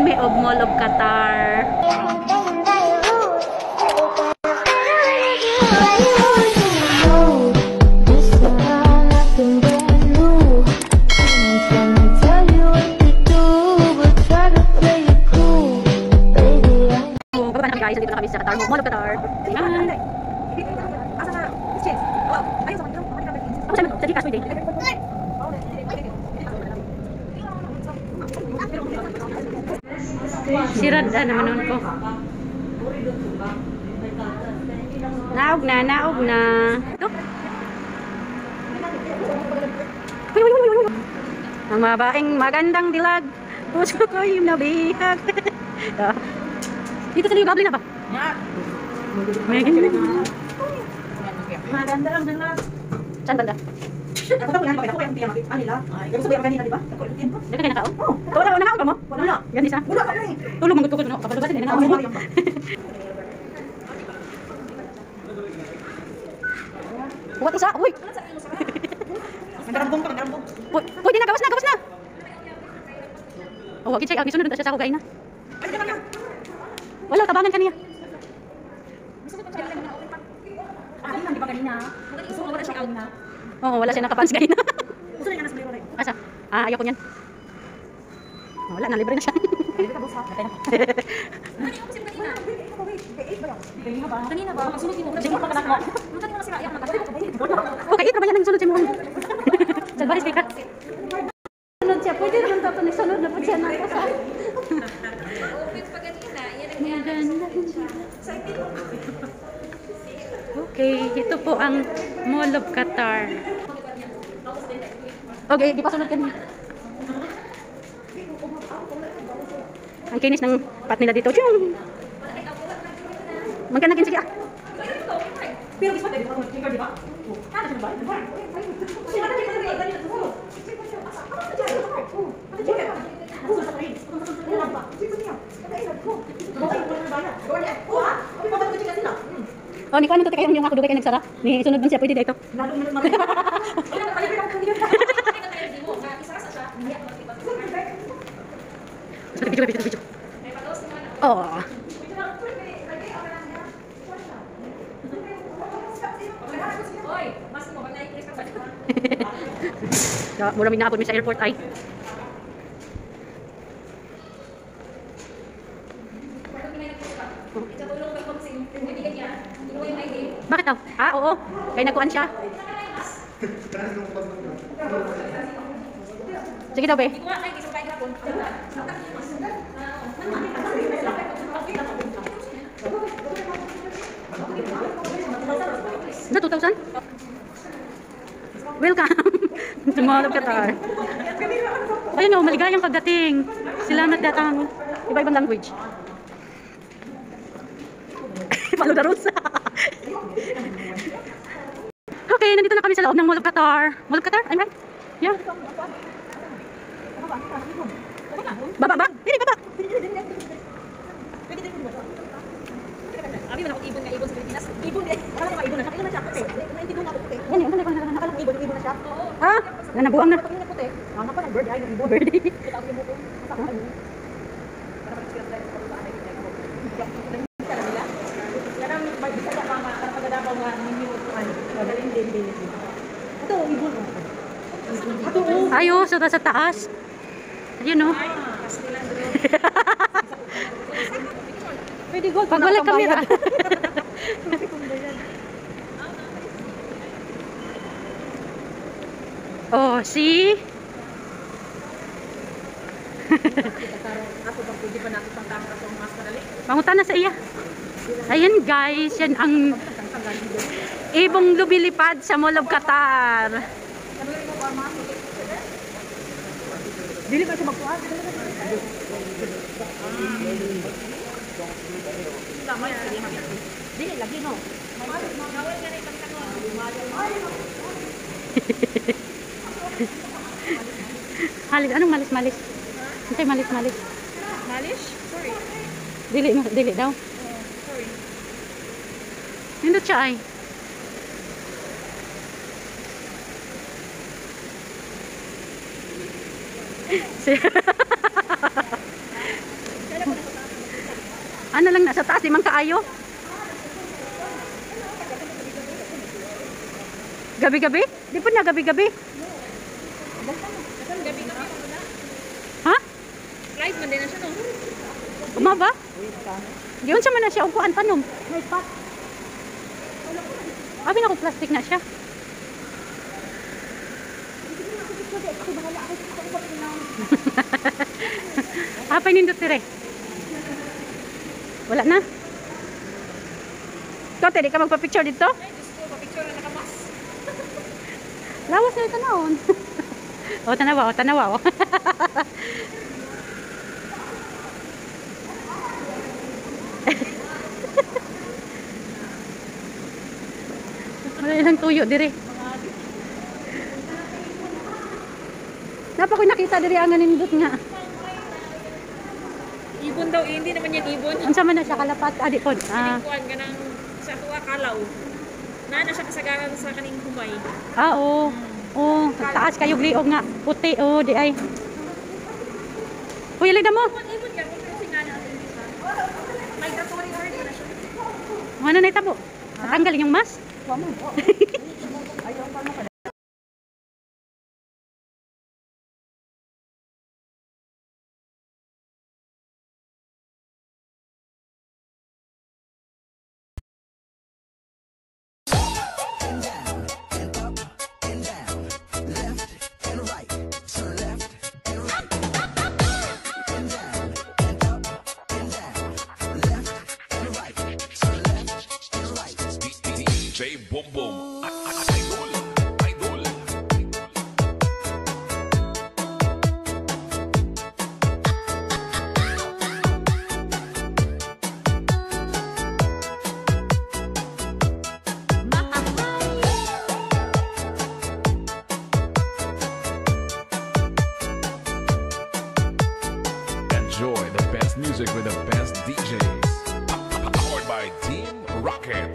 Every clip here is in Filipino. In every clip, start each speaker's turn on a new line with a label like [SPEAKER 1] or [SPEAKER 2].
[SPEAKER 1] mi og Mall of Qatar. Baba na kami guys, dito na kami sa Qatar, Mall of Qatar. Ayan. Ako sa Gcash pwede. Sirada naman nun ko. Naog na. Ang mabaing magandang dilag. Puso ko yung nabihag. Dito sa Liyo Gabli na ba? Maganda ang dilag. Saan banda? Ako yan, bakit ako yung tiyan natin? Anila? Yung sabi ang kanina, di ba? Ako yung tiyan ko. Dito kayo nakaon? Oo. Wala ka mo? Wala. Gandis ha? Wala ka rin. Tulong mong gusto ko. Kapag basin, hindi na ako. Bukat isa. Uy! Nagdarambong ka. Pwede na, gawas na. Oh, wag i-check. Sunod na siya sa ako, gain na. Wala, tabangan ka niya. Di ba kanina? Gusto ko wala siya kanina. Oo, wala siya nakapans kanina. Gusto niya na sa libre. Asa? Ayaw ko niyan. Wala na, libre na siya. Libre ka, boss ha? Kanina ko kasi kanina. Kanina ba? Magsunod mo. Sige, magkakakak mo. Kanina kasi raiyak na kasi. Okay, ito ba yan ang sunod siya mo? Salbaris kay Kat. Sunod siya. Pwede naman ito. Nagsunod na po siya na. Asa? Okay, ito po ang Mall of Qatar. Okay, di pa sunod kanina. Ang kinis ng pat nila dito. Magkanakin sige ah. Pero gusto tayo dito, di ba? Ano siya ba? Oh, ni kuan to kayo yung ako dugay kay nagsara. Ni sunod man siya pwede dito. Video. Oh. Ya, mura min naabot mi sa airport ay. Bakit daw? Oo. Kaya nagkuhan siya. Sige daw, be. Na 2,000? Welcome to Mall of Qatar. Ayun o, maligayang pagdating. Sila nagdatang iba-ibang language. Palo na rusa. Okay, nandito na kami sa loob ng Mall of Qatar. Mall of Qatar? I'm right? Yeah. Baba? Hindi, baba. Abi man ako ibon sa Pilipinas. Ibon eh. Akala ko ibon na siya. Ibon na siya. Naintindihan ako puti. Yan, yung nakala ko ibon na siya. Ha? Nabuang na. Puti. Ano pa ng bird eye ng ibon. Bird eye. Kita ko yung buko. Ayo, sa taas. Ayun o. Pwede gold. Pag wala kamera. Oh, see? Pangutan na sa iya. Ayan guys, yan ang ibong lumilipad sa Mall of Qatar. Dili ba siya magpuan? Dili lagi no. Halis, anong malis-malis? Hintay malis-malis. Malis? Sorry. Dili daw. Sorry. Nindot siya ay. Ano lang nasa taas, limang kaayo. Gabi-gabi? Di po na gabi-gabi.
[SPEAKER 2] Gabi-gabi mo na.
[SPEAKER 1] Ha?
[SPEAKER 2] Live man din na siya, no?
[SPEAKER 1] Umaba? Giyon siya man na siya. Upuan pa nung. May pot. Abi na ko plastic na siya. Apa nindot dire? Wala na. Ikaw, di ka magpa-picture dito?
[SPEAKER 2] Ay, Diyos ko, papicture na nakamas.
[SPEAKER 1] Lawas na ito naon. O, tanawa, o, tanawa, o. Wala ilang tuyo, dire. Napa ko nakita dire ang nindot nga.
[SPEAKER 2] Ibon daw, eh, hindi naman yan ibon.
[SPEAKER 1] Unsa man na siya kalapat, adi po.
[SPEAKER 2] Pinikuan ka ng sa tuwa kalaw. Nana siya kasagaran sa kaning humay.
[SPEAKER 1] Oo. Oo, taas kayo gliog nga. Puti, oh, di ay. Kuya, ligda mo.
[SPEAKER 2] Ibon ka, kung kasi nga natin isa. Migratory bird na siya.
[SPEAKER 1] Ano na itabo? Natanggalin yung mask?
[SPEAKER 3] DJ Boom Boom. Idol. Idol. Enjoy the best music with the best DJs. Powered by Team Rocket.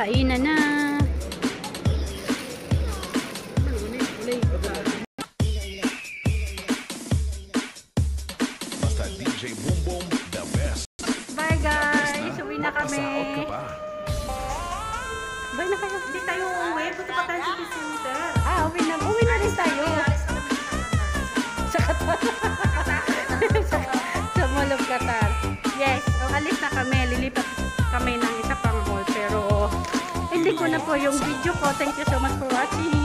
[SPEAKER 1] Kainan na.
[SPEAKER 3] Basta DJ Boom Boom, the best.
[SPEAKER 1] Bye guys! Uwi na kami.
[SPEAKER 3] Nasa-out ka pa.
[SPEAKER 1] Bye na kayo.
[SPEAKER 2] Hindi tayo uuwi. Punta pa tayo sa Center.
[SPEAKER 1] Uwi na. Uwi na rin tayo. Sa Qatar. Sa Mall of Qatar. Yes, alis na kami. Lilipat kami ng isa pang hall. Pero, hindi ko na po yung video ko. Thank you so much for watching.